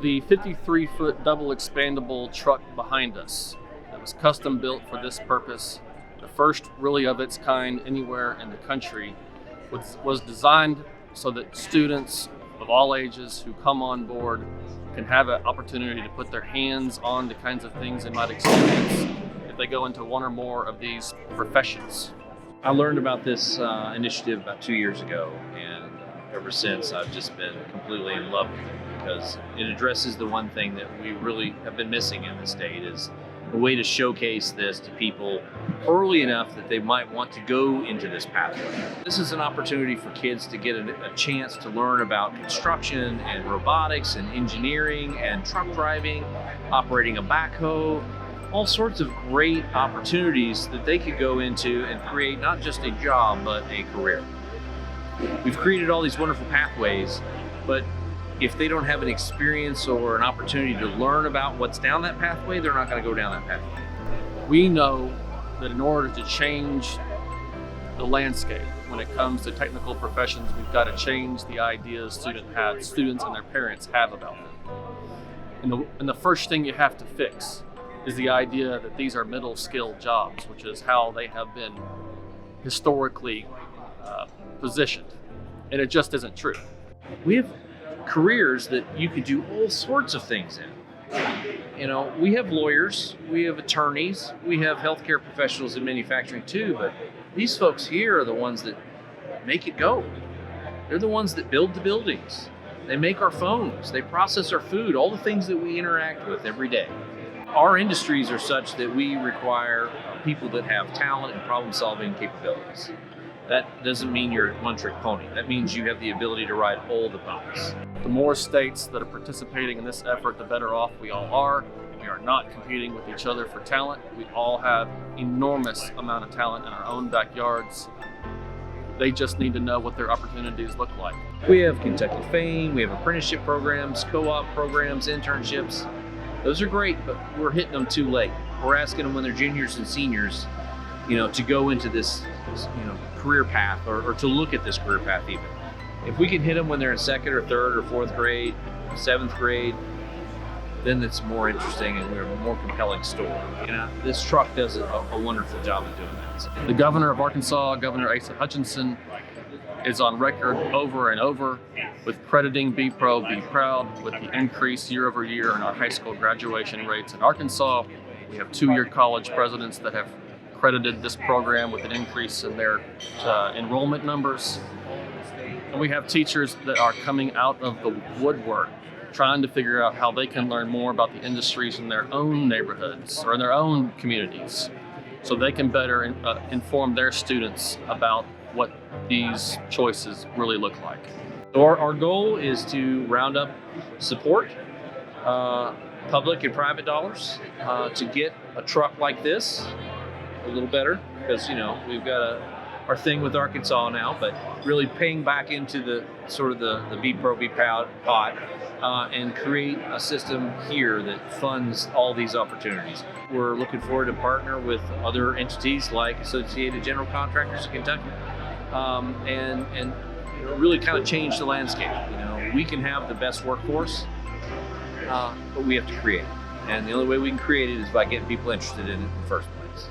The 53-foot double expandable truck behind us that was custom built for this purpose, the first really of its kind anywhere in the country, was designed so that students of all ages who come on board can have an opportunity to put their hands on the kinds of things they might experience if they go into one or more of these professions. I learned about this initiative about 2 years ago, and ever since I've just been completely in love with it, because it addresses the one thing that we really have been missing in the state, is a way to showcase this to people early enough that they might want to go into this pathway. This is an opportunity for kids to get a chance to learn about construction and robotics and engineering and truck driving, operating a backhoe, all sorts of great opportunities that they could go into and create not just a job, but a career. We've created all these wonderful pathways, but if they don't have an experience or an opportunity to learn about what's down that pathway, they're not going to go down that pathway. We know that in order to change the landscape when it comes to technical professions, we've got to change the ideas students and their parents have about them. And the first thing you have to fix is the idea that these are middle skilled jobs, which is how they have been historically positioned. And it just isn't true. We have careers that you could do all sorts of things in. You know, we have lawyers, we have attorneys, we have healthcare professionals in manufacturing too, but these folks here are the ones that make it go. They're the ones that build the buildings. They make our phones, they process our food, all the things that we interact with every day. Our industries are such that we require people that have talent and problem-solving capabilities. That doesn't mean you're a one-trick pony. That means you have the ability to ride all the ponies. The more states that are participating in this effort, the better off we all are. We are not competing with each other for talent. We all have enormous amount of talent in our own backyards. They just need to know what their opportunities look like. We have Kentucky Fame, we have apprenticeship programs, co-op programs, internships. Those are great, but we're hitting them too late. We're asking them when they're juniors and seniors, to go into this, career path or to look at this career path even. If we can hit them when they're in second or third or fourth grade, seventh grade, then it's more interesting and we're a more compelling story. This truck does a wonderful job of doing that. The governor of Arkansas, Governor Asa Hutchinson, is on record over and over with crediting Be Pro, Be Proud with the increase year over year in our high school graduation rates in Arkansas. We have two-year college presidents that have credited this program with an increase in their enrollment numbers. And we have teachers that are coming out of the woodwork trying to figure out how they can learn more about the industries in their own neighborhoods or in their own communities so they can better inform their students about what these choices really look like. Our goal is to round up support, public and private dollars, to get a truck like this a little better, because we've got our thing with Arkansas now, but really paying back into the sort of the Be Pro, Be Proud pot, and create a system here that funds all these opportunities. We're looking forward to partner with other entities like Associated General Contractors of Kentucky, and really kind of change the landscape. We can have the best workforce, but we have to create it. And the only way we can create it is by getting people interested in it in the first place.